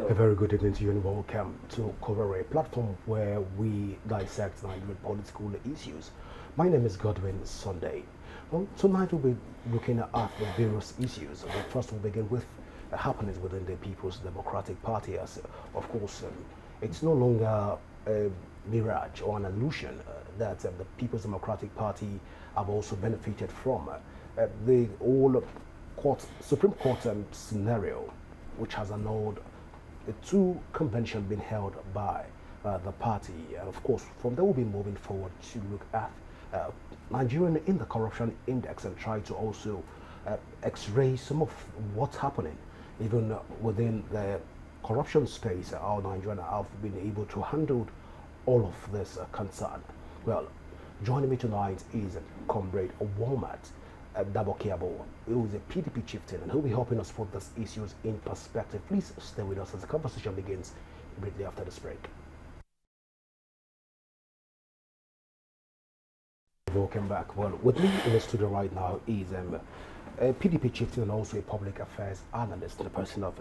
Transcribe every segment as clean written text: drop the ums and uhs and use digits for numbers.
A very good evening to you and welcome to COMRADE, a platform where we dissect Nigerian political issues. My name is Godwin Sunday. Well, tonight we'll be looking at the various issues. But first we'll begin with happenings within the People's Democratic Party. As of course, it's no longer a mirage or an illusion that the People's Democratic Party have also benefited from the whole Supreme Court scenario, which has annulled the two conventions being held by the party. And of course, from there we'll be moving forward to look at Nigerian in the corruption index and try to also x-ray some of what's happening even within the corruption space, how Nigerians have been able to handle all of this concern. Well, joining me tonight is Comrade WARMATE, DABOKIABO, who is a PDP chieftain, and he'll be helping us put these issues in perspective. Please stay with us as the conversation begins immediately after this break. Welcome back. Well, with me in the studio right now is a PDP chieftain and also a public affairs analyst in the person of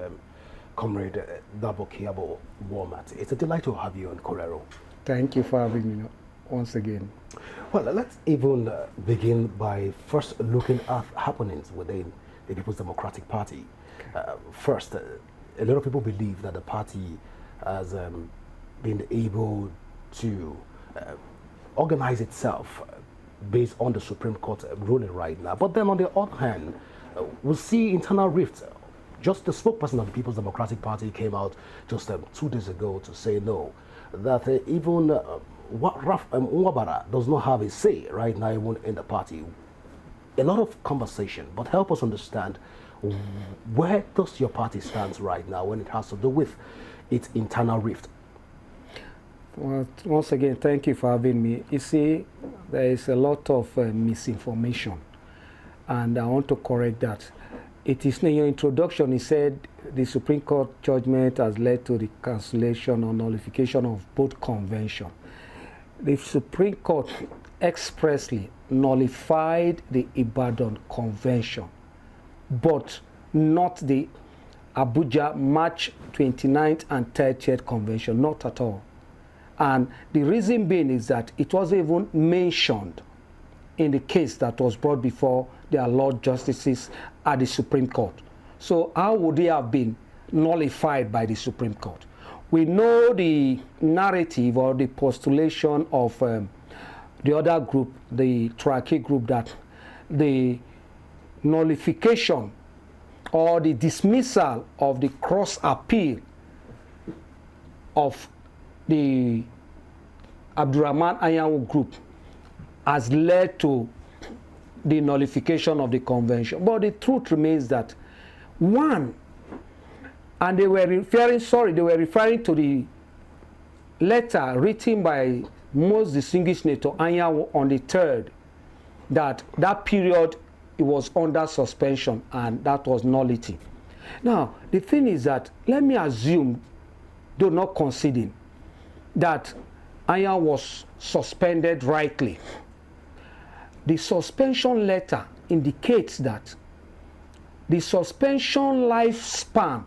Comrade DABOKIABO WARMATE. It's a delight to have you on Corero. Thank you for having me once again. Well, let's even begin by first looking at happenings within the People's Democratic Party. First, a lot of people believe that the party has been able to organize itself based on the Supreme Court ruling right now. But then on the other hand, we'll see internal rifts. Just the spokesperson of the People's Democratic Party came out just 2 days ago to say no, that even Nwabara does not have a say right now even in the party. A lot of conversation, but help us understand where does your party stand right now when it has to do with its internal rift? Well, once again, thank you for having me. You see, there is a lot of misinformation, and I want to correct that. It is in your introduction, he said the Supreme Court judgment has led to the cancellation or nullification of both conventions. The Supreme Court expressly nullified the Ibadan Convention, but not the Abuja March 29th and 30th Convention, not at all. And the reason being is that it wasn't even mentioned in the case that was brought before their Lord Justices at the Supreme Court. So how would they have been nullified by the Supreme Court? We know the narrative or the postulation of the other group, the Traki group, that the nullification or the dismissal of the cross appeal of the Abdurrahman Anyanwu group has led to the nullification of the convention. But the truth remains that one, and they were referring to the letter written by most distinguished Senator Anyanwu on the 3rd, that period it was under suspension and that was nullity. Now, the thing is that, let me assume, though not conceding, that Anyanwu was suspended rightly. The suspension letter indicates that the suspension lifespan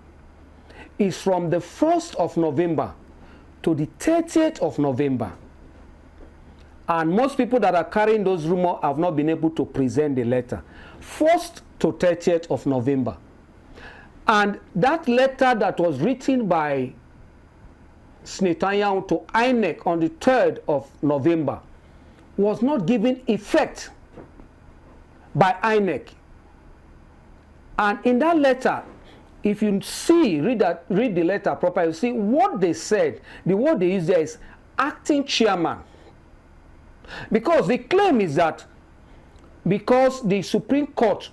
is from the 1st of November to the 30th of November. And most people that are carrying those rumors have not been able to present the letter. 1st to 30th of November. And that letter that was written by Senator Anyanwu to INEC on the 3rd of November was not given effect by INEC. And in that letter, if you read the letter properly, you see what they said. The word they used there is acting chairman. Because the claim is that because the Supreme Court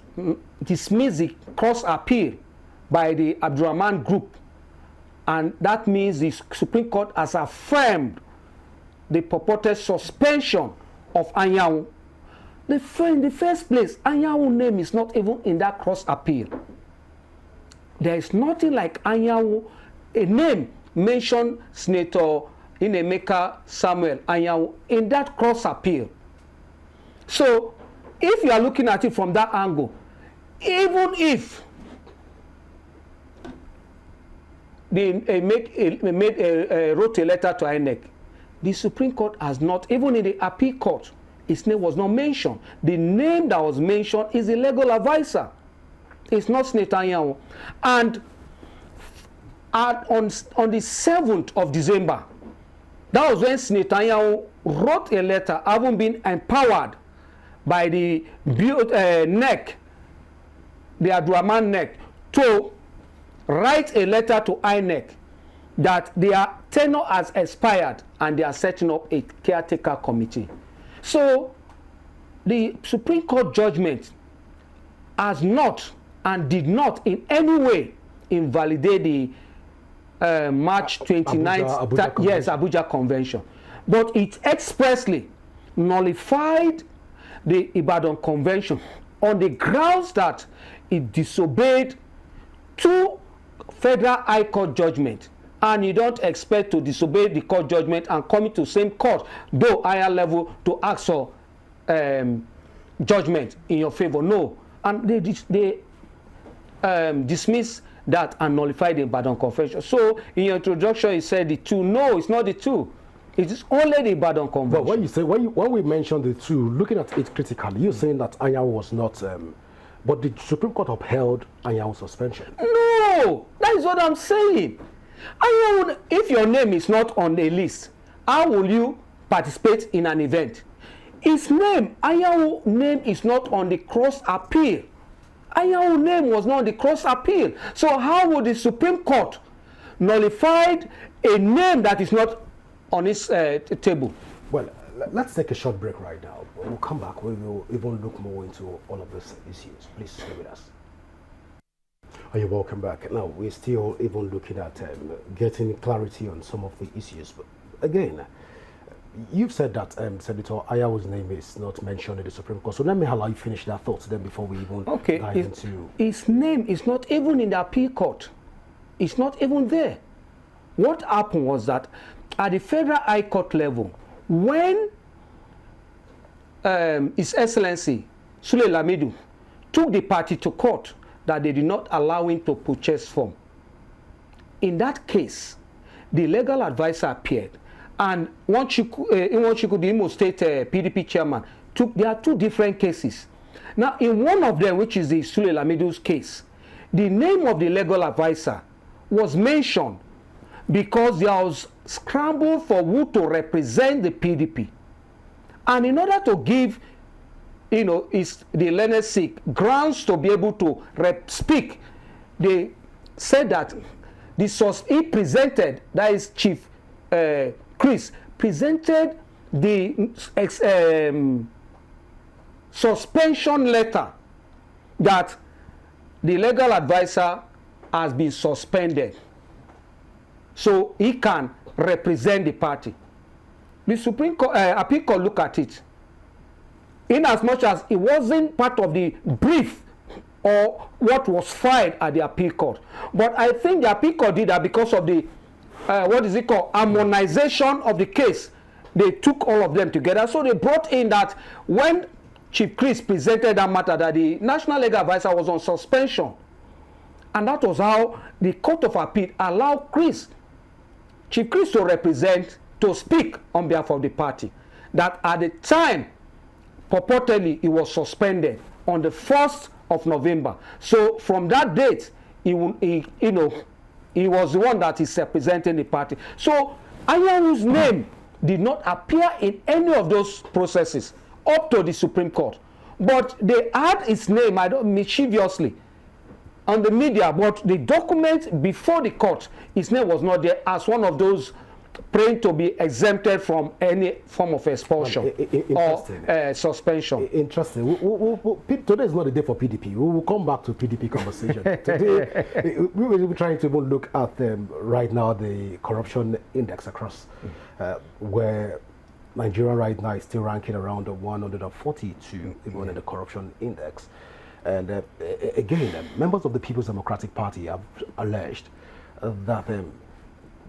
dismissed the cross appeal by the Abdurrahman group, and that means the Supreme Court has affirmed the purported suspension of Anyanwu. In the first place, Anyanwu's name is not even in that cross appeal. There is nothing like Anyanwu, a name mentioned Senator Inemeka Samuel Anyanwu in that cross appeal. So, if you are looking at it from that angle, even if they wrote a letter to INEC. The Supreme Court has not, even in the appeal court, his name was not mentioned. The name that was mentioned is the legal advisor. It's not Senator Anyanwu. And on the 7th of December, that was when Senator Anyanwu wrote a letter, having been empowered by the NEC, the Abdurrahman NEC, to write a letter to INEC that their tenure has expired and they are setting up a caretaker committee. So the Supreme Court judgment has not and did not in any way invalidate the March 29th Abuja Convention. But it expressly nullified the Ibadan Convention on the grounds that it disobeyed 2 federal high court judgments. And you don't expect to disobey the court judgment and come into the same court, though higher level, to ask for judgment in your favor. No. And they dismiss that and nullify the Ibadan Convention. So in your introduction, you said the 2. No, it's not the 2. It is only the Ibadan Convention. But when you say, when we mention the 2, looking at it critically, you're saying that Anyanwu was not, but the Supreme Court upheld Anyanwu's suspension. No, that is what I'm saying. Anyanwu, if your name is not on the list, how will you participate in an event? His name, Anyanwu name, is not on the cross appeal. Anyanwu name was not on the cross appeal. So how would the Supreme Court nullify a name that is not on its table? Well, let's take a short break right now. When we come back, we will even look more into all of these issues. Please stay with us. Are you welcome back? Now, we're still even looking at getting clarity on some of the issues. But again, you've said that Senator Anyawu's name is not mentioned in the Supreme Court. So let me allow you finish that thought then before we even dive into... His name is not even in the appeal court. It's not even there. What happened was that at the federal high court level, when His Excellency Sule Lamido took the party to court that they did not allow him to purchase form, in that case, the legal advisor appeared, and Nwachukwu, the Imo State PDP chairman, there are 2 different cases. Now, in one of them, which is the Sule Lamido's case, the name of the legal advisor was mentioned because there was scramble for who to represent the PDP. And in order to give, the learned Sikh grounds to be able to speak, they said that he presented, that is Chief Chris, presented the suspension letter that the legal advisor has been suspended, so he can represent the party. The Supreme Court, appeal court, look at it. In as much as it wasn't part of the brief or what was filed at the appeal court, but I think the appeal court did that because of the harmonization of the case. They took all of them together, so they brought in that when Chief Chris presented that matter, that the National Legal Advisor was on suspension, and that was how the Court of Appeal allowed Chief Chris to speak on behalf of the party. That at the time, purportedly, he was suspended on the 1st of November. So from that date, he was the one that is representing the party. So Anyawu's name did not appear in any of those processes up to the Supreme Court. But they had his name, mischievously, on the media, but the document before the court, his name was not there as one of those praying to be exempted from any form of expulsion or suspension. Interesting. Today is not the day for PDP. We will come back to PDP conversation. Today, we will be trying to look at right now the corruption index across, where Nigeria right now is still ranking around 142, even in the corruption index. And again, members of the People's Democratic Party have alleged that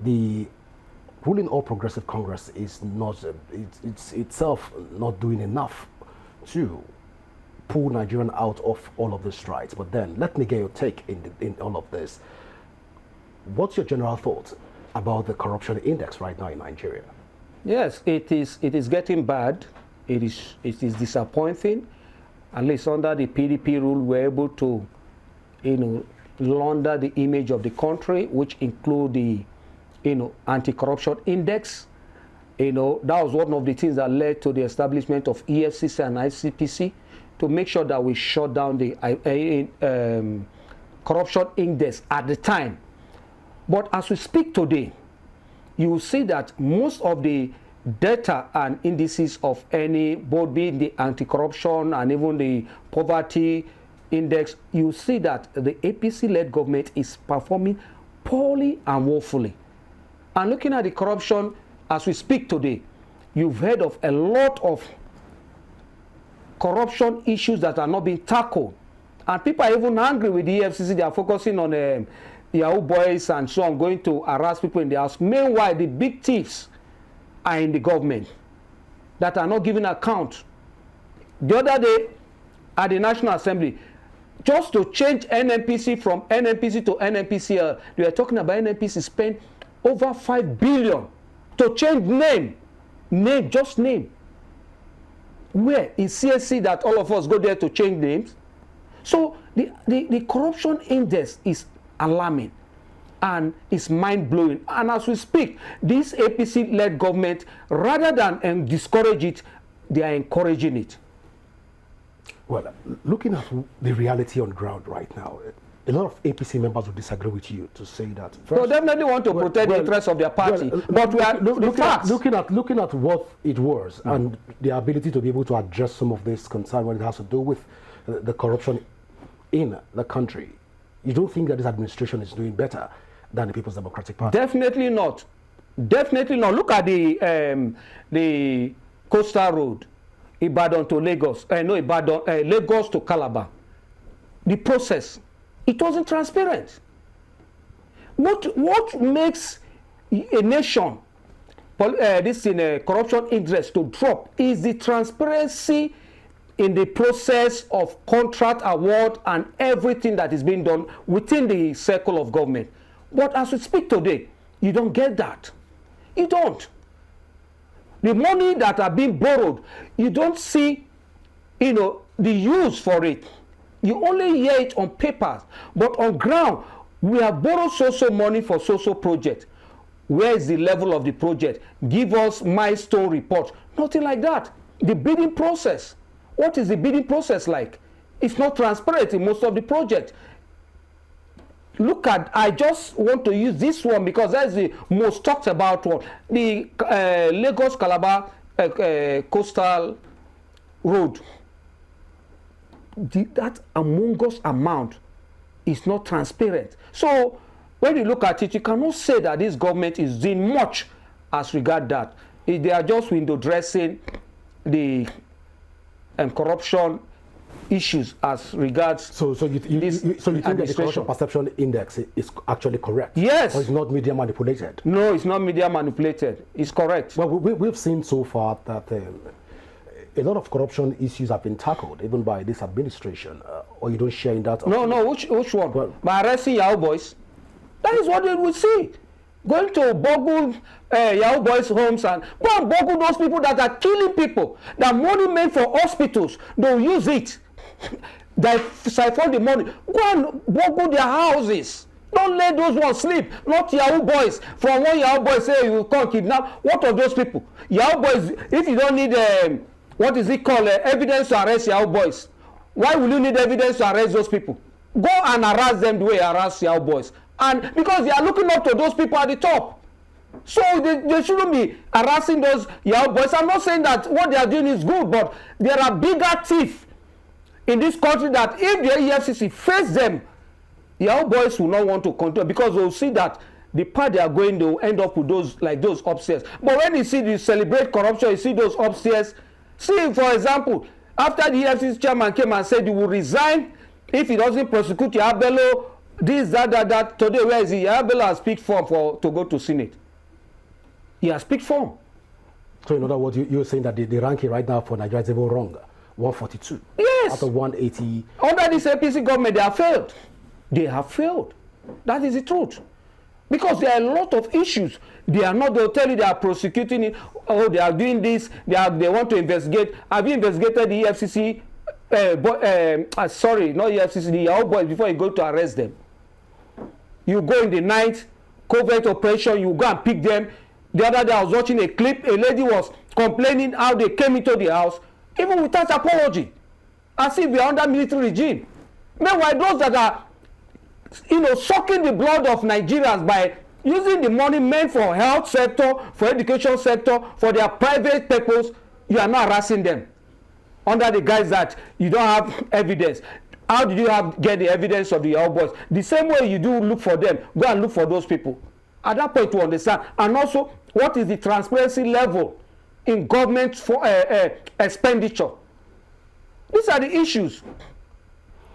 the ruling All Progressive Congress is not, it's itself not doing enough to pull Nigerian out of all of the strides. But then, let me get your take in all of this. what's your general thoughts about the corruption index right now in Nigeria? Yes, it is getting bad. It is disappointing. At least under the PDP rule, we're able to, launder the image of the country, which include the, anti-corruption index. That was one of the things that led to the establishment of EFCC and ICPC to make sure that we shut down the corruption index at the time. But as we speak today, you will see that most of the data and indices of any, both being the anti-corruption and even the poverty index, you see that the APC-led government is performing poorly and woefully. And looking at the corruption, as we speak today, you've heard of a lot of corruption issues that are not being tackled. And people are even angry with the EFCC. They are focusing on Yahoo boys and so on, going to harass people in the house. Meanwhile, the big thieves are in the government that are not giving account. The other day at the National Assembly, just to change NNPC from NNPC to NNPCL, they were talking about NNPC spent over 5 billion to change name, just name. Where is CSC that all of us go there to change names? So the corruption index is alarming and it's mind-blowing. And as we speak, this APC-led government, rather than discourage it, they are encouraging it. Well, looking at the reality on ground right now, a lot of APC members will disagree with you to say that. First, they definitely want to protect the interests of their party, but we are looking at what it was and the ability to be able to address some of this concern when it has to do with the corruption in the country. You don't think that this administration is doing better than the People's Democratic Party? Definitely not. Definitely not. Look at the coastal road, Ibadan to Lagos. Lagos to Calabar. The process, it wasn't transparent. What makes a nation this in a corruption interest to drop is the transparency in the process of contract award and everything that is being done within the circle of government. But as we speak today, you don't get that. You don't. The money that are being borrowed, you don't see, the use for it. You only hear it on papers, but on ground, we have borrowed so money for so project. Where is the level of the project? Give us milestone report. Nothing like that. The bidding process. What is the bidding process like? It's not transparent in most of the project. Look at, I just want to use this one because that's the most talked about one. The Lagos-Calabar coastal road. That humongous amount is not transparent. So when you look at it, you cannot say that this government is doing much as regard that. They are just window dressing the corruption issues as regards. So you think that the corruption perception index is actually correct? Yes. Or it's not media manipulated? No, it's not media manipulated. It's correct. Well, we've seen so far that a lot of corruption issues have been tackled even by this administration. Or you don't share in that? No. Which one? Well, by arresting Yahoo boys. That is what they will see. Going to boggle Yahoo boys' homes and go and boggle those people that are killing people. That money made for hospitals, they'll use it. They siphon the money. Go and boggle their houses. Don't let those ones sleep. Not Yahoo boys. From one Yahoo boy say you can't kidnap. What of those people? Yahoo boys, if you don't need what is it called, evidence to arrest Yahoo boys, why will you need evidence to arrest those people? Go and harass them the way you harass Yahoo boys. And because they are looking up to those people at the top. So they shouldn't be harassing those Yahoo boys. I'm not saying that what they are doing is good, but there are bigger thieves in this country that if the EFCC face them, Yahoo boys will not want to continue because they will see that the path they are going, they will end up with those upstairs. But when you see the celebrate corruption, you see those upstairs. See, for example, after the EFCC chairman came and said he will resign if he doesn't prosecute Yabelo, this, that. Today, where is he? Yabelo has picked form to go to Senate. He has picked form. So in other words, you're saying that the ranking right now for Nigeria is even wrong. 142. Yes. Out of 180. Under this APC government, they have failed. They have failed. That is the truth. Because there are a lot of issues. They are not, they'll tell you they are prosecuting it, oh, they are doing this, they want to investigate. Have you investigated the EFCC? Sorry, not EFCC, the Yahoo boys before you go to arrest them. You go in the night, covert operation, you go and pick them. The other day I was watching a clip, a lady was complaining how they came into the house, even without apology, as if we are under military regime. Meanwhile, those that are, sucking the blood of Nigerians by using the money meant for health sector, for education sector, for their private purpose, you are not harassing them under the guise that you don't have evidence. How did you get the evidence of the Yahoo boys? The same way you do look for them, go and look for those people. At that point to understand. And also, what is the transparency level in government for expenditure? These are the issues.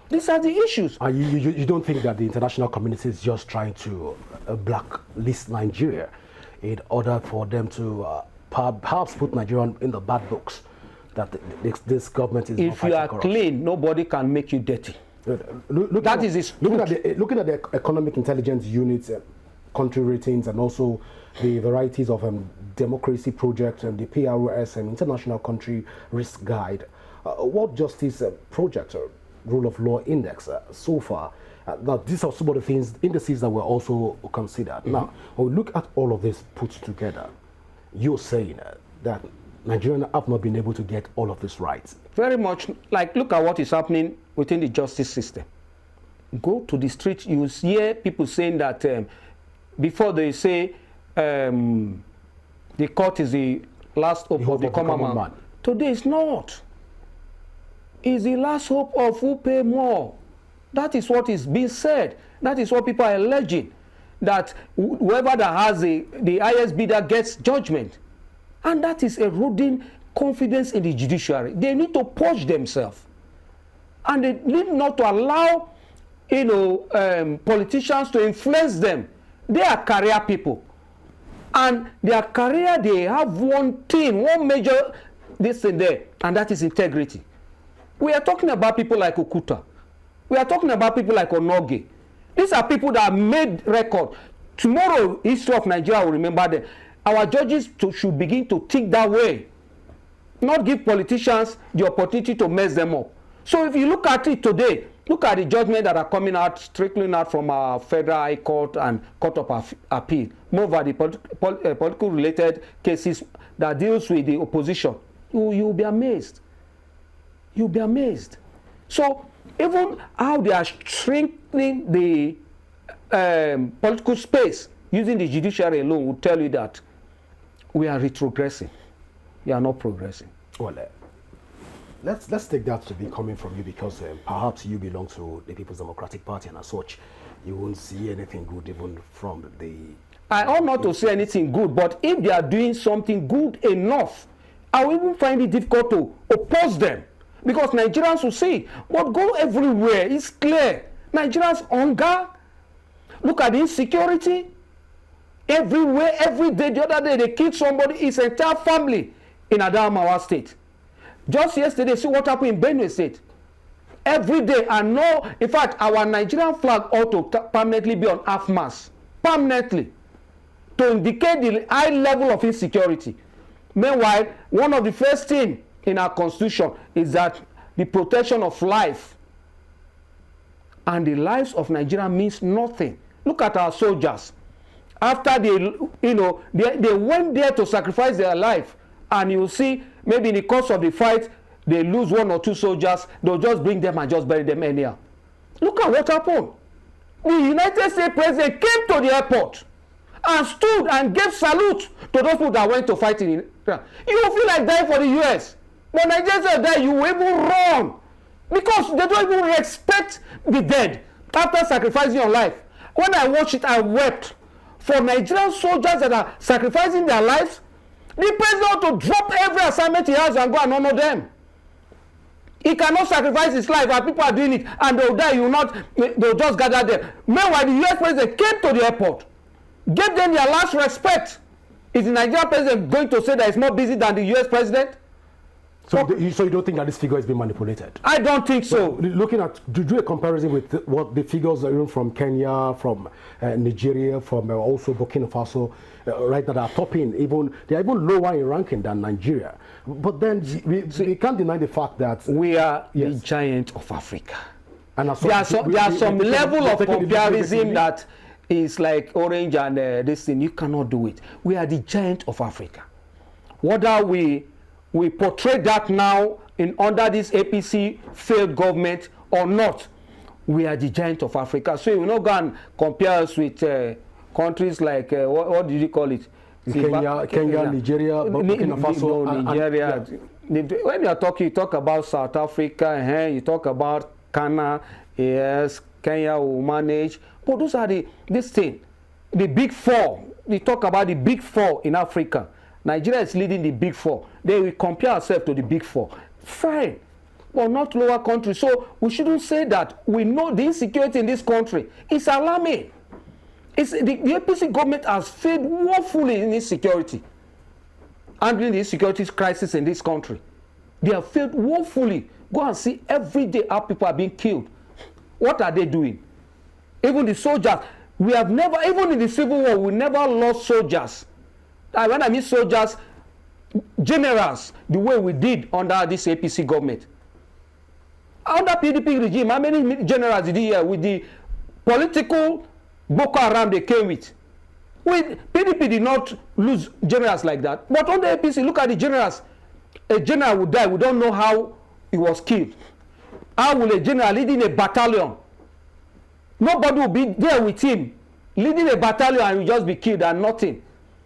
These are the issues. You don't think that the international community is just trying to blacklist Nigeria in order for them to perhaps put Nigeria in the bad books? That this government is. If you are clean, nobody can make you dirty. Looking at the economic intelligence units, country ratings, and also the varieties of democracy projects and the PROS and International Country Risk Guide, what justice project or rule of law index so far? Now, these are some of the indices that were also considered. Now, when we look at all of this put together, you're saying that Nigerians have not been able to get all of this right. Very much. Like, look at what is happening within the justice system. Go to the street, you hear people saying that before they say the court is the last hope of the common man. Today it's not. It's the last hope of who pay more. That is what is being said. That is what people are alleging. That whoever that has the highest bidder gets judgment. And that is eroding confidence in the judiciary. They need to purge themselves. And they need not to allow, politicians to influence them. They are career people. And their career, they have one major this and there, and that is integrity. We are talking about people like Okuta. We are talking about people like Onoge. These are people that made record. Tomorrow, history of Nigeria will remember them. Our judges should begin to think that way, not give politicians the opportunity to mess them up. So if you look at it today, look at the judgment that are coming out, trickling out from our Federal High Court and Court of Appeal, more over the political related cases that deals with the opposition. You'll be amazed. You'll be amazed. So even how they are shrinking the political space using the judiciary alone will tell you that we are retrogressing. We are not progressing. Well, let's take that to be coming from you, because perhaps you belong to the People's Democratic Party, and as such, you won't see anything good even from the... I ought not to say anything good, but if they are doing something good enough, I will even find it difficult to oppose them, because Nigerians will see. But go everywhere, it's clear. Nigerians hunger. Look at the insecurity. Everywhere, every day. The other day, they killed somebody, his entire family in Adamawa State. Just yesterday, see what happened in Benue State. Every day, I know, in fact, our Nigerian flag ought to permanently be on half-mast. Permanently. To indicate the high level of insecurity. Meanwhile, one of the first things in our constitution is that the protection of life. And the lives of Nigeria means nothing. Look at our soldiers. After they went there to sacrifice their life, and you see, maybe in the course of the fight, they lose one or two soldiers, they'll just bring them and just bury them anyhow. Look at what happened. The United States president came to the airport and stood and gave salute to those people that went to fight in Iran. You will feel like dying for the US. But Nigerians die, you will even run. Because they don't even respect the dead after sacrificing your life. When I watched it, I wept. For Nigerian soldiers that are sacrificing their lives, the president ought to drop every assignment he has and go and honor them. He cannot sacrifice his life, and people are doing it, and they'll die. They'll just gather them. Meanwhile, the US president came to the airport, gave them their last respect. Is the Nigerian president going to say that he's more busy than the US president? So, so you don't think that this figure has been manipulated? I don't think so. But looking at, do a comparison with what the figures are even from Kenya, from Nigeria, from also Burkina Faso, right now they are topping, they are even lower in ranking than Nigeria. But then we can't deny the fact that we are the giant of Africa. And there are some level of comparison that is like orange and this thing. You cannot do it. We are the giant of Africa. Whether we portray that now under this APC failed government or not, we are the giant of Africa. So you will not go and compare us with countries like what did you call it? Kenya, Nigeria, Burkina Faso, Nigeria. When you are talking, you talk about South Africa, you talk about Ghana, yes, Kenya will manage. But those are the big four. We talk about the big four in Africa. Nigeria is leading the big four. They will compare ourselves to the big four. Fine, but not lower countries. So we shouldn't say that. We know the insecurity in this country is alarming. The APC government has failed woefully in insecurity, handling the insecurity crisis in this country. They have failed woefully. Go and see every day how people are being killed. What are they doing? Even the soldiers, we have never, even in the Civil War, we never lost soldiers. When I mean soldiers, generals, the way we did under this APC government. Under PDP regime, how many generals did he hear with the political Boko Haram they came with? PDP did not lose generals like that. But under APC, look at the generals. A general would die. We don't know how he was killed. How will a general leading a battalion? Nobody will be there with him. Leading a battalion and will just be killed and nothing.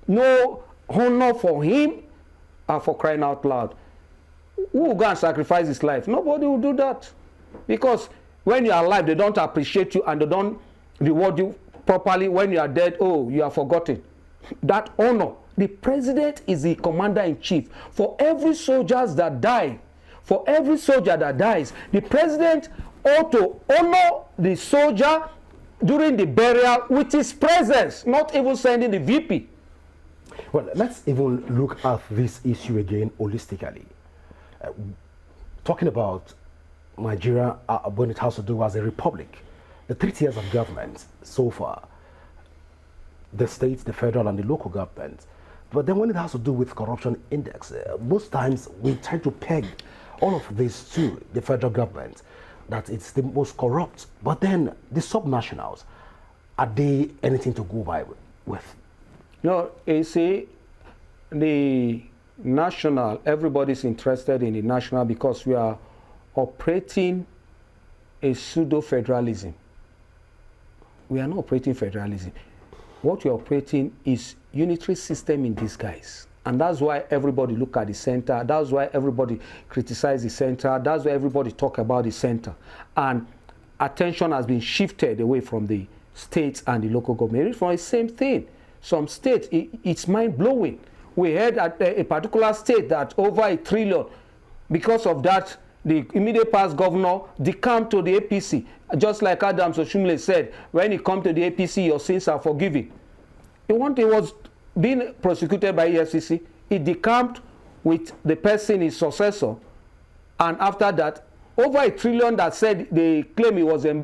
No honor for him and for crying out loud. Who will go and sacrifice his life? Nobody will do that. Because when you are alive, they don't appreciate you and they don't reward you properly. When you are dead, oh, you are forgotten. That honor. The president is the commander-in-chief. For every soldier that dies, the president ought to honor the soldier during the burial with his presence, not even sending the VP. Well, let's even look at this issue again holistically. Talking about Nigeria when it has to do as a republic, the 3 tiers of government so far, the states, the federal and the local government. But then when it has to do with corruption index, most times we try to peg all of this to the federal government, that it's the most corrupt. But then the subnationals, are they anything to go by with? No, you see, the national, everybody's interested in the national because we are operating a pseudo-federalism. We are not operating federalism. What we are operating is unitary system in disguise. And that's why everybody look at the center. That's why everybody criticize the center. That's why everybody talk about the center. And attention has been shifted away from the states and the local government. It's from the same thing. Some states, it's mind-blowing. We heard at a particular state that over $1 trillion, because of that, the immediate past governor decamped to the APC. Just like Adams Oshumle said, when he come to the APC, your sins are forgiven. He was being prosecuted by EFCC. He decamped with the person, his successor. And after that, over $1 trillion that said they claim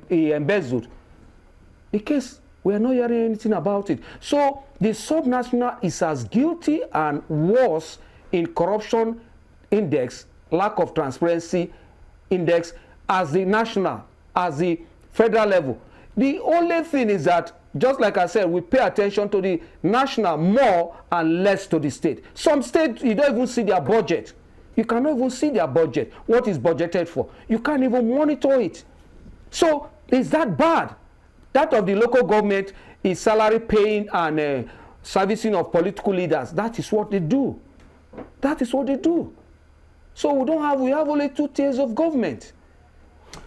he embezzled. The case, we are not hearing anything about it. So the subnational is as guilty and worse in corruption index, lack of transparency index, as the national, as the federal level. The only thing is that, just like I said, we pay attention to the national more and less to the state. Some states, you don't even see their budget. You cannot even see their budget. What is budgeted for? You can't even monitor it. So is that bad? That of the local government is salary paying and servicing of political leaders. That is what they do. That is what they do. So we have only 2 tiers of government.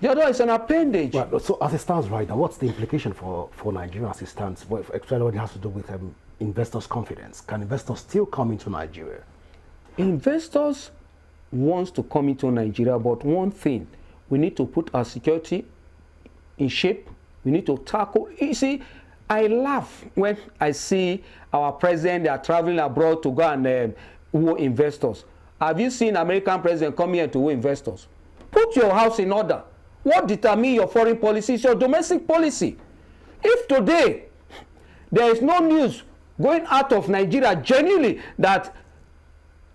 The other is an appendage. Right, so as it stands right now, what's the implication for Nigeria as it stands, especially what it has to do with investors' confidence? Can investors still come into Nigeria? Investors want to come into Nigeria, but one thing, we need to put our security in shape. We need to tackle. You see, I laugh when I see our president, they are traveling abroad to go and woo investors. Have you seen American president come here to woo investors? Put your house in order. What determines your foreign policy is your domestic policy. If today there is no news going out of Nigeria genuinely that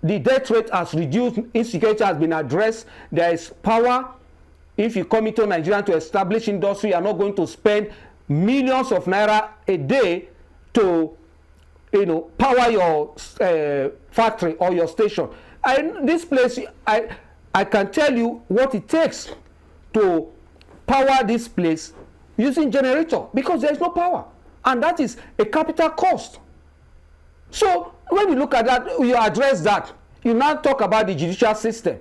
the death rate has reduced, insecurity has been addressed, there is power. If you come into Nigeria to establish industry, you are not going to spend millions of naira a day to, power your factory or your station. This place, I can tell you what it takes to power this place using generator, because there is no power, and that is a capital cost. So when you look at that, you address that. You now talk about the judicial system.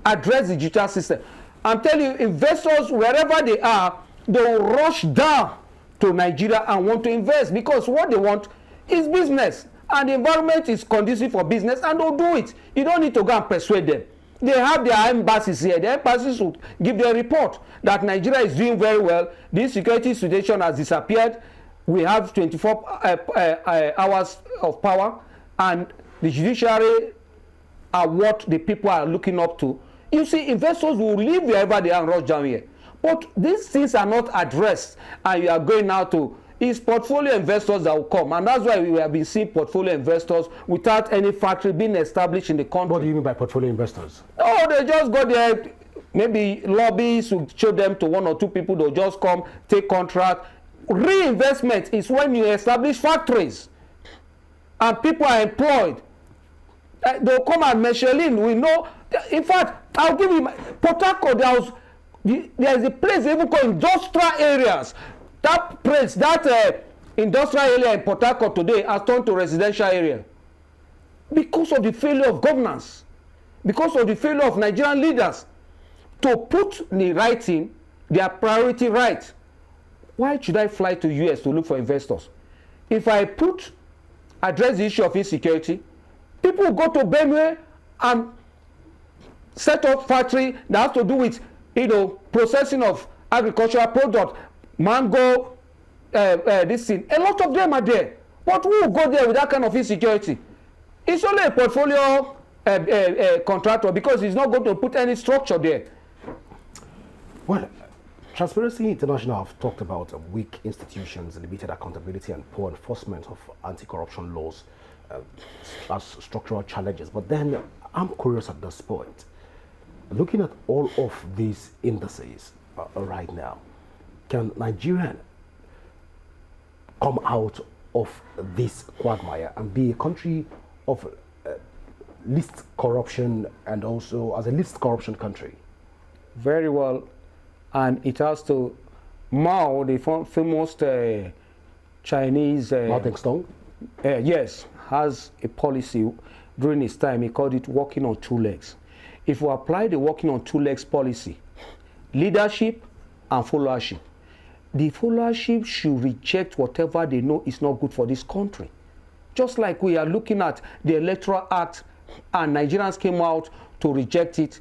Address the judicial system. I'm telling you, investors, wherever they are, they will rush down to Nigeria and want to invest, because what they want is business, and the environment is conducive for business, and they'll do it. You don't need to go and persuade them. They have their embassies here. The embassies will give their report that Nigeria is doing very well. This security situation has disappeared. We have 24 hours of power, and the judiciary are what the people are looking up to. You see, investors will leave wherever they are and rush down here. But these things are not addressed, and you are going now to, it's portfolio investors that will come, and that's why we have been seeing portfolio investors without any factory being established in the country. What do you mean by portfolio investors? Oh, they just go there, maybe lobbyists will show them to one or two people, they'll just come, take contract. Reinvestment is when you establish factories and people are employed. They'll come and Michelin, we know. In fact, I'll give you Port Harcourt, there's a place even called industrial areas. That place, that industrial area in Port Harcourt today has turned to residential area because of the failure of governance, because of the failure of Nigerian leaders to put the right thing, their priority right. Why should I fly to US to look for investors? If I address the issue of insecurity, people go to Benue and set up factory that has to do with, processing of agricultural product, mango, this thing. A lot of them are there. But who will go there with that kind of insecurity? It's only a portfolio contractor, because he's not going to put any structure there. Well, Transparency International have talked about weak institutions, limited accountability, and poor enforcement of anti-corruption laws as structural challenges. But then I'm curious at this point, looking at all of these indices right now, can Nigeria come out of this quagmire and be a country of least corruption, and also as a least corruption country? Very well. And it has to, Mao, the famous Chinese... Mao Zedong? Yes, has a policy during his time. He called it walking on two legs. If we apply the walking on two legs policy, leadership and followership, the followership should reject whatever they know is not good for this country. Just like we are looking at the Electoral Act, and Nigerians came out to reject it,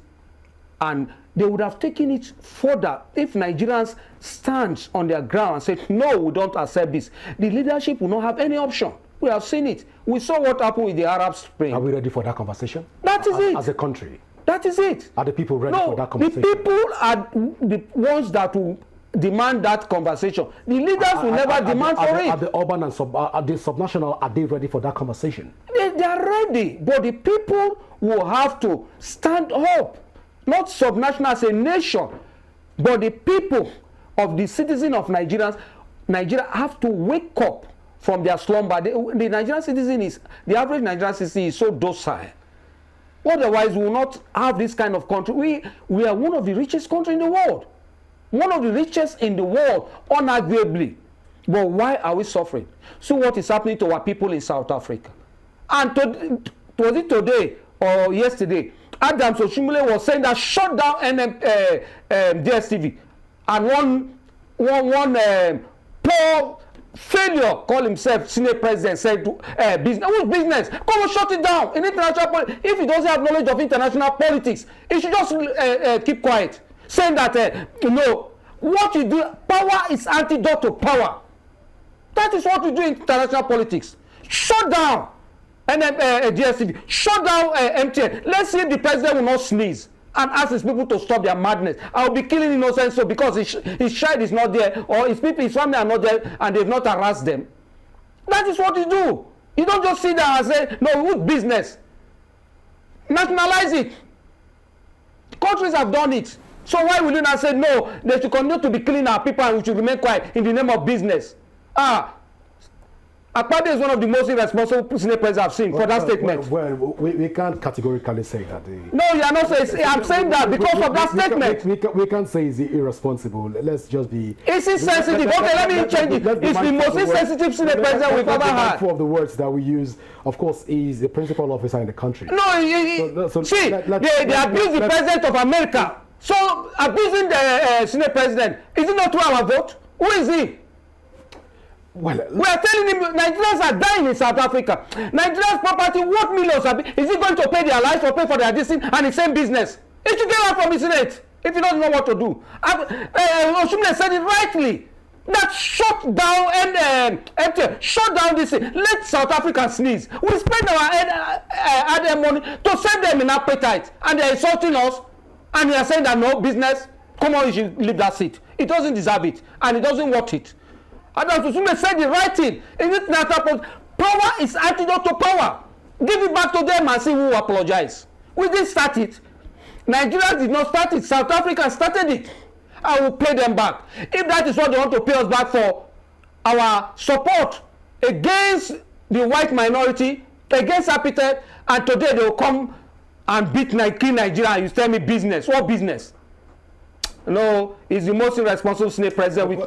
and they would have taken it further if Nigerians stand on their ground and said, no, we don't accept this. The leadership will not have any option. We have seen it. We saw what happened with the Arab Spring. Are we ready for that conversation? That is it. As a country? That is it. Are the people ready for that conversation? The people are the ones that will demand that conversation. The leaders will never demand for it. Are the urban and the subnational, are they ready for that conversation? They are ready, but the people will have to stand up. Not subnational as a nation, but the people of the citizens of Nigeria have to wake up from their slumber. The Nigerian citizen the average Nigerian citizen is so docile. Otherwise, we will not have this kind of country. We are one of the richest countries in the world. One of the richest in the world, unarguably. But why are we suffering? So what is happening to our people in South Africa? And was it today or yesterday? Adams Oshimule was saying that shut down DSTV, and one poor failure called himself senior president said business. Who's business? Come on, shut it down. In international politics, if he doesn't have knowledge of international politics, he should just keep quiet, saying that what you do, power is antidote to power. That is what we do in international politics. Shut down. DSTV, shut down MTN. Let's see if the president will not sneeze and ask his people to stop their madness. I will be killing innocent so because his child is not there, or his people, his family are not there, and they've not harassed them. That is what you do. You don't just sit there and say, no, good business. Nationalize it. Countries have done it. So why will you not say, no, they should continue to be killing our people and we should remain quiet in the name of business? Akpabio is one of the most irresponsible senior presidents I've seen for that statement. Well, we can't categorically say that. No, you are not saying. I'm saying that because of that statement. We can't say it's irresponsible. Let's just be. Is it sensitive? Okay, let me change it. It's the most insensitive senior president we've ever had. Of the words that we use, of course, is the principal officer in the country. No, see, they abuse the president of America. So abusing the senior president, is it not through our vote? Who is he? Well, we are telling him Nigerians are dying in South Africa. Nigerians' property, what millions are is he going to pay their lives or pay for their distance and his same business? He should get out from the Senate if he doesn't know what to do. Oshumle said it rightly. That shut down and shut down this thing. Let South Africans sneeze. We spend our ad money to send them in appetite, and they are insulting us, and they are saying that no business. Come on, you should leave that seat. It doesn't deserve it, and it doesn't want it. Adam Susume said the right thing. Is it not power is antidote to power? Give it back to them and see who will apologize. We didn't start it. Nigeria did not start it. South Africa started it. I will pay them back. If that is what they want to pay us back for, our support against the white minority, against appetite, and today they will come and beat Nigeria and you tell me business. What business? No, he's the most irresponsible Senate president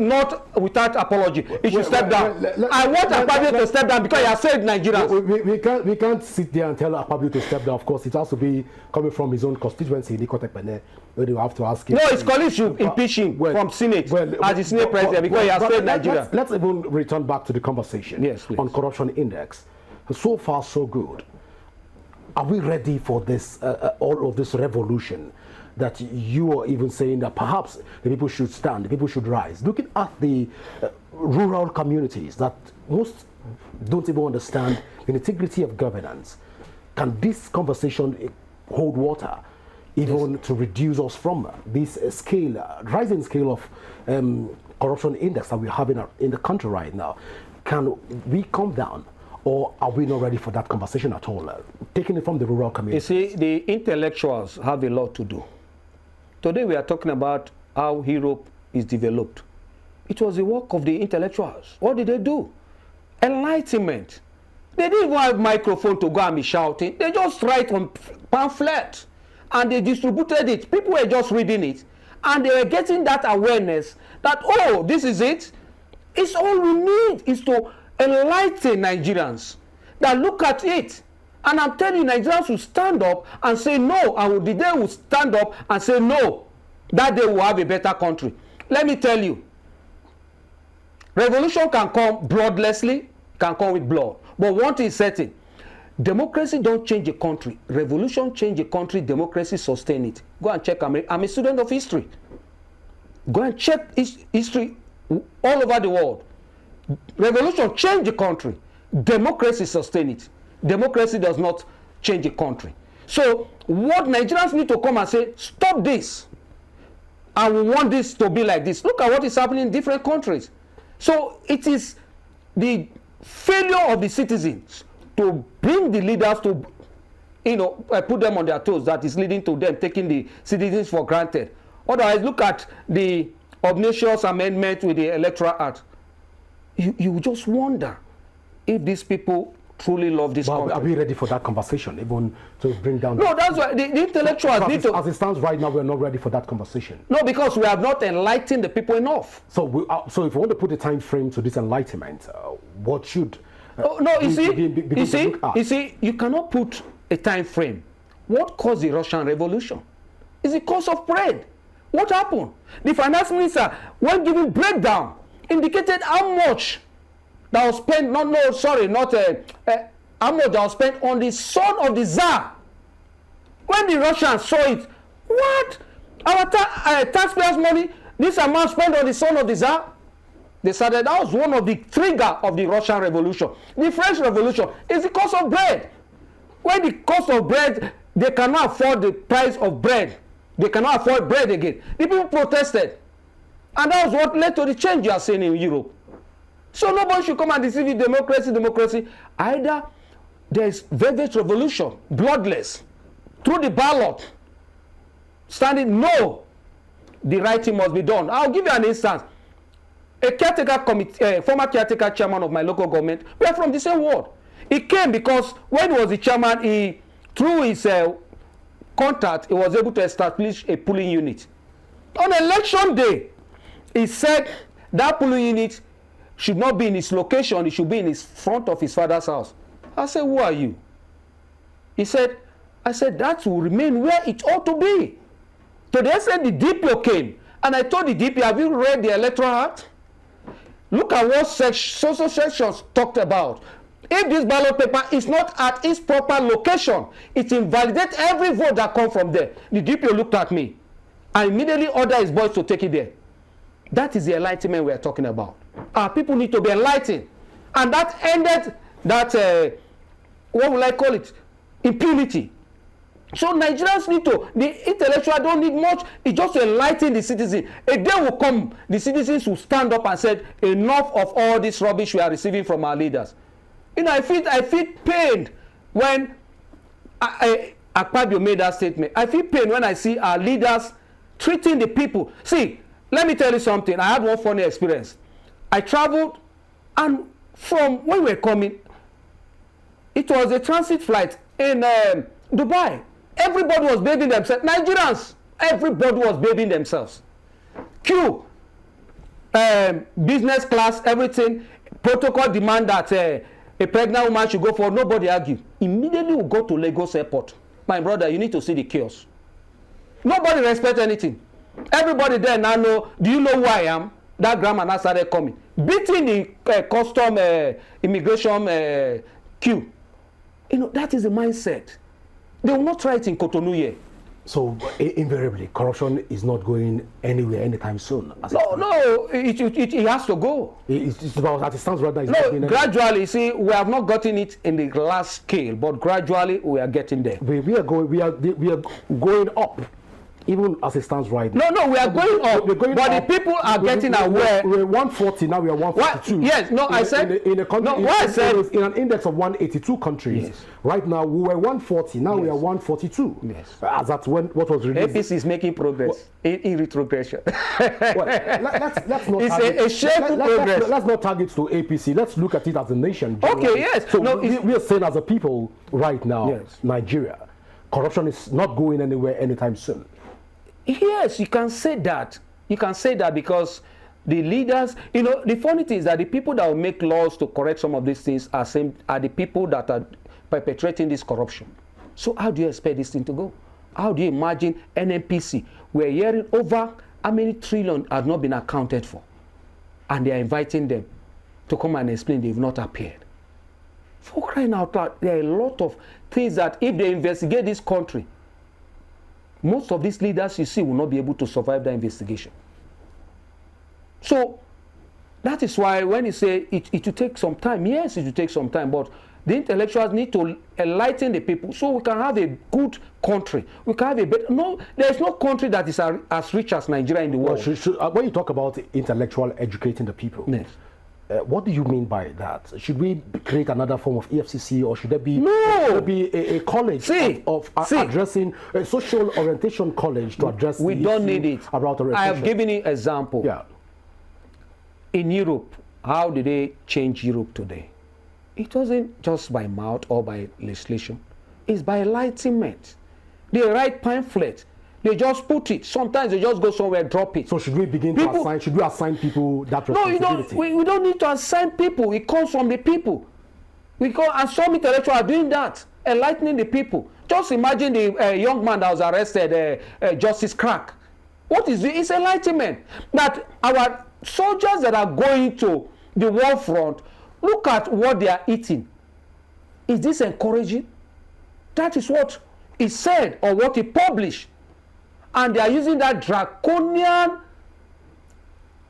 without apology. He should step down. I want Akpabio to step down because he has said Nigerians. We can't sit there and tell Akpabio to step down. Of course, it has to be coming from his own constituency. Where you have to ask him. No, his colleagues should impeach him from Senate as the Senate president because he has said Nigeria. Let's even return back to the conversation on corruption index. So far, so good. Are we ready for this all of this revolution? That you are even saying that perhaps the people should stand, the people should rise. Looking at the rural communities that most don't even understand the integrity of governance, can this conversation hold water even to reduce us from this rising scale of corruption index that we have in the country right now? Can we come down? Or are we not ready for that conversation at all? Taking it from the rural community. You see, the intellectuals have a lot to do. Today we are talking about how Europe is developed. It was the work of the intellectuals. What did they do? Enlightenment. They didn't even have microphone to go and be shouting. They just write on pamphlet and they distributed it. People were just reading it and they were getting that awareness that, oh, this is it. It's all we need is to enlighten Nigerians that look at it. And I'm telling you, Nigerians will stand up and say no. And the day will stand up and say no. That day will have a better country. Let me tell you, revolution can come bloodlessly, can come with blood. But one thing is certain, democracy don't change a country. Revolution change a country, democracy sustain it. Go and check. I'm a student of history. Go and check history all over the world. Revolution change a country. Democracy sustain it. Democracy does not change a country. So what Nigerians need to come and say, stop this. And we want this to be like this. Look at what is happening in different countries. So it is the failure of the citizens to bring the leaders to, put them on their toes that is leading to them taking the citizens for granted. Otherwise, look at the obnoxious amendment with the Electoral Act. You just wonder if these people truly love this country. Are we ready for that conversation, even to bring down? No, that's why the intellectuals need to. As it stands right now, we're not ready for that conversation. No, because we have not enlightened the people enough. So, so if we want to put a time frame to this enlightenment, what should? You see, you cannot put a time frame. What caused the Russian Revolution? It's the cause of bread. What happened? The finance minister, when giving breakdown, indicated how much that was spent, how much that was spent on the son of the Tsar. When the Russians saw it, what? Our taxpayers' money, this amount spent on the son of the Tsar? They started, that was one of the trigger of the Russian Revolution. The French Revolution is the cost of bread. When the cost of bread, they cannot afford the price of bread. They cannot afford bread again. The people protested. And that was what led to the change you are seeing in Europe. So nobody should come and deceive you, democracy. Either there is velvet revolution, bloodless, through the ballot, standing, no, the right thing must be done. I'll give you an instance. A caretaker committee, former caretaker chairman of my local government, we are from the same ward. He came because when he was the chairman, he, through his contact, he was able to establish a polling unit. On election day, he said that polling unit should not be in his location, it should be in his front of his father's house. I said, who are you? He said, I said, that will remain where it ought to be. So they said the DPO came, and I told the DPO, have you read the Electoral Act? Look at what social sections talked about. If this ballot paper is not at its proper location, it invalidates every vote that comes from there. The DPO looked at me and immediately ordered his boys to take it there. That is the enlightenment we are talking about. Our people need to be enlightened. And that ended that, what will I call it, impunity. So Nigerians need to, the intellectual don't need much, it's just to enlighten the citizen. A day will come, the citizens will stand up and say, enough of all this rubbish we are receiving from our leaders. You know, I feel pained when Akpabio made that statement. I feel pain when I see our leaders treating the people. See, let me tell you something. I had one funny experience. I traveled, and from when we were coming, it was a transit flight in Dubai. Everybody was bathing themselves. Nigerians, everybody was bathing themselves. Queue, business class, everything. Protocol demand that a pregnant woman should go for. Nobody argue. Immediately we go to Lagos airport. My brother, you need to see the chaos. Nobody respect anything. Everybody there now know, do you know who I am? That grandma now started coming. Beating the custom immigration queue. You know, that is the mindset. They will not try it in Cotonou here. So invariably, corruption is not going anywhere anytime soon. No, it has to go. It's about, as it stands right now. No, gradually. See, we have not gotten it in the large scale, but gradually we are getting there. We are going up. Even as it stands right now. No, we are going up, but the people are getting aware. We're 140, now we are 142. Yes, no, I said, in a country, no, what I said, in an index of 182 countries. Yes. Right now, we were 140, now we are 142. Yes. As that's when what was released. APC is making progress in retrogression. Well, let's not it's a shameful progress. Let's not target to APC. Let's look at it as a nation. Generally. Okay, yes. So no, we are saying as a people right now, yes. Nigeria, corruption is not going anywhere anytime soon. Yes, you can say that. You can say that because the leaders, you know, the funny thing is that the people that will make laws to correct some of these things are the people that are perpetrating this corruption. So how do you expect this thing to go? How do you imagine NNPC? We're hearing over how many trillion have not been accounted for. And they are inviting them to come and explain they've not appeared. For crying out loud, there are a lot of things that if they investigate this country, most of these leaders you see will not be able to survive that investigation. So that is why when you say it will take some time, yes, it will take some time, but the intellectuals need to enlighten the people so we can have a good country. We can have a better. No, there is no country that is as rich as Nigeria in the world. Well, when you talk about intellectual educating the people, yes. What do you mean by that? Should we create another form of EFCC, or should there be a college of addressing a social orientation college to address? We don't need it. About I have given you an example. Yeah. In Europe, how did they change Europe today? It wasn't just by mouth or by legislation. It's by enlightenment. They write pamphlets. They just put it. Sometimes they just go somewhere, drop it. So should we begin to assign? Should we assign people that responsibility? No, we don't need to assign people. It comes from the people. And some intellectuals are doing that, enlightening the people. Just imagine the young man that was arrested, Justice Crack. What is it? It's enlightenment. That our soldiers that are going to the war front, look at what they are eating. Is this encouraging? That is what he said or what he published. And they are using that draconian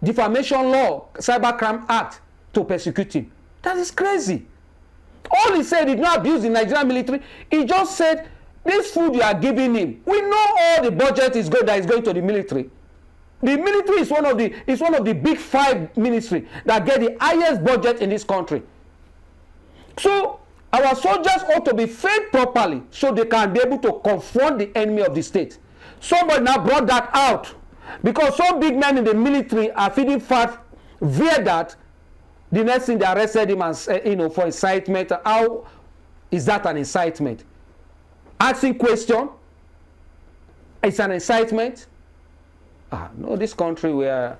defamation law, cybercrime act to persecute him. That is crazy. All he said, he did not abuse the Nigerian military. He just said, this food you are giving him, we know all the budget is good that is going to the military. The military is one of the big 5 ministries that get the highest budget in this country. So our soldiers ought to be fed properly so they can be able to confront the enemy of the state. Somebody now brought that out because some big men in the military are feeding fat via that. The next thing they arrested him as for incitement. How is that an incitement? Asking question, it's an incitement. No, this country where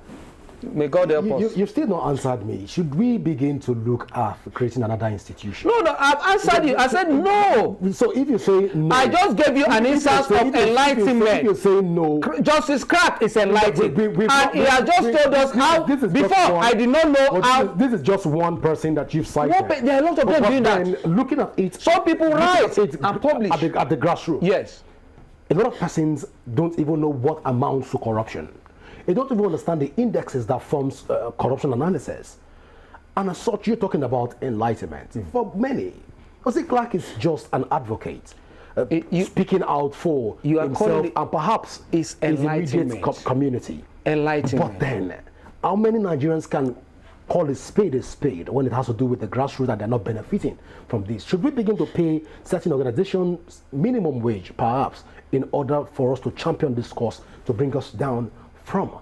may God help us. You still not answered me. Should we begin to look at creating another institution? No, I've answered you. I said no. So if you say no, I just gave you an instance of enlightenment. If you say no, Justice Crack is enlightened, and he has just told us how. Before I did not know how. This is just one person that you've cited. There are a lot of them doing that. Looking at it, some people write and publish at the grassroots. Yes. A lot of persons don't even know what amounts to corruption. They don't even understand the indexes that forms corruption analysis. And as such, you're talking about enlightenment. For many, Ozzy Clark is just an advocate, speaking out for himself and perhaps his immediate community. Enlightenment. But then, how many Nigerians can call a spade when it has to do with the grassroots and they're not benefiting from this? Should we begin to pay certain organizations minimum wage, perhaps, in order for us to champion this cause to bring us down from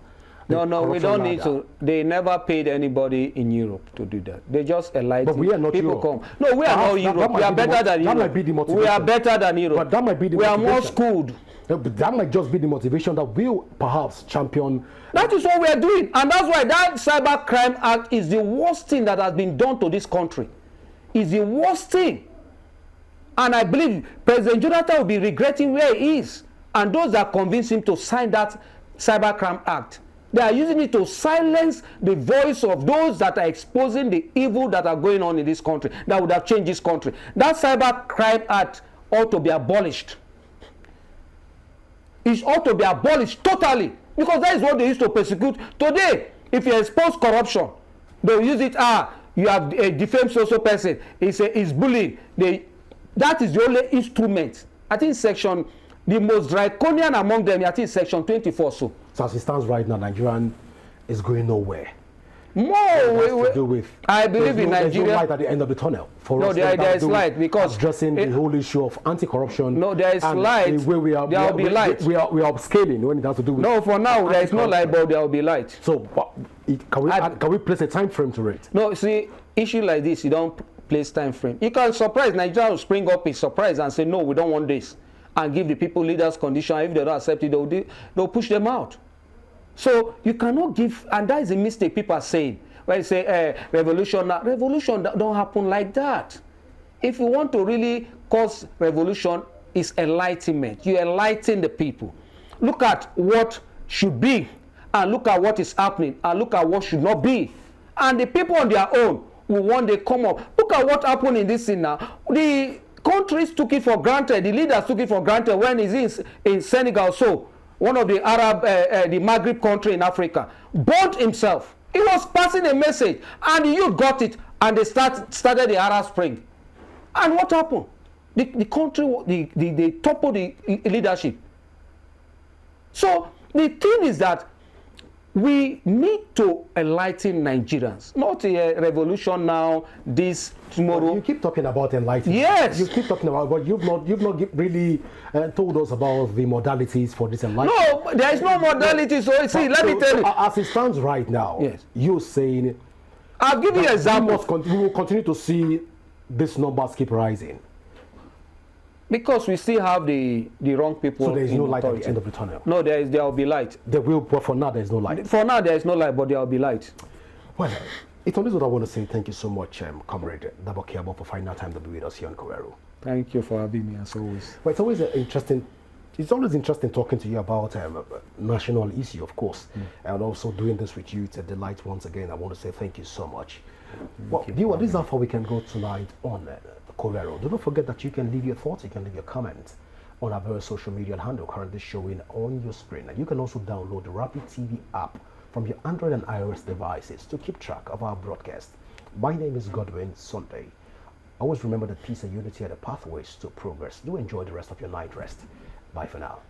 no, we don't need to. They never paid anybody in Europe to do that. They just enlighten. But we are not people Europe. Come. No, we are not Europe. We are better than Europe. That might be the motivation. We are better than Europe. But that might be the motivation. We are more schooled. But that might just be the motivation that will perhaps champion. That is what we are doing. And that's why that Cybercrime Act is the worst thing that has been done to this country. It's the worst thing. And I believe President Jonathan will be regretting where he is. And those that convinced him to sign that Cybercrime Act, they are using it to silence the voice of those that are exposing the evil that are going on in this country, that would have changed this country. That Cybercrime Act ought to be abolished. It ought to be abolished totally, because that is what they used to persecute. Today, if you expose corruption, they'll use it. You have a defamed social person. It's bullying. That is the only instrument. I think the most draconian among them, I think section 24. So as it stands right now, Nigerian is going nowhere. I believe in Nigeria. There's no light at the end of the tunnel. There is light, because addressing the whole issue of anti-corruption. No, there is light. There will be light. We are upscaling when it has to do with. No, for now there is no light, but there will be light. So can we place a time frame to it? No, see, issue like this, you don't place time frame. You can surprise Nigeria will spring up in surprise and say no, we don't want this, and give the people leaders condition. If they don't accept it, they'll push them out. So you cannot give, and that is a mistake people are saying when you say revolution. Revolution don't happen like that. If you want to really cause revolution, it's enlightenment. You enlighten the people. Look at what should be, and look at what is happening, and look at what should not be. And the people on their own will one day come up. Look at what happened in this thing now. The countries took it for granted. The leaders took it for granted when he's in Senegal. So one of the the Maghreb country in Africa, burned himself. He was passing a message, and the youth got it, and they started the Arab Spring. And what happened? The country, they toppled the leadership. So the thing is that we need to enlighten Nigerians, not a revolution now, this, tomorrow. Well, you keep talking about enlightenment. Yes. You keep talking about, but you've not really told us about the modalities for this enlightenment. No, there is no modality. So see, let me tell you. As it stands right now, yes, you're saying. I'll give you an example. We will continue to see these numbers keep rising. Because we still have the wrong people. So there is no light at the end of the tunnel. No, there will be light. There will, but for now there is no light. For now there is no light, but there will be light. Well, it's on this what I want to say. Thank you so much, Comrade DABOKIABO, for finding time to be with us here on Koweru. Thank you for having me, as always. Well, it's always interesting. It's always interesting talking to you about national issue, of course, and also doing this with you. It's a delight once again. I want to say thank you so much. Well, viewer, this is how far we can go tonight on Koweru. Do not forget that you can leave your thoughts, you can leave your comments on our various social media handle currently showing on your screen. And you can also download the RapidTV app from your Android and iOS devices to keep track of our broadcast. My name is Godwin Sunday. Always remember that peace and unity are the pathways to progress. Do enjoy the rest of your night rest. Bye for now.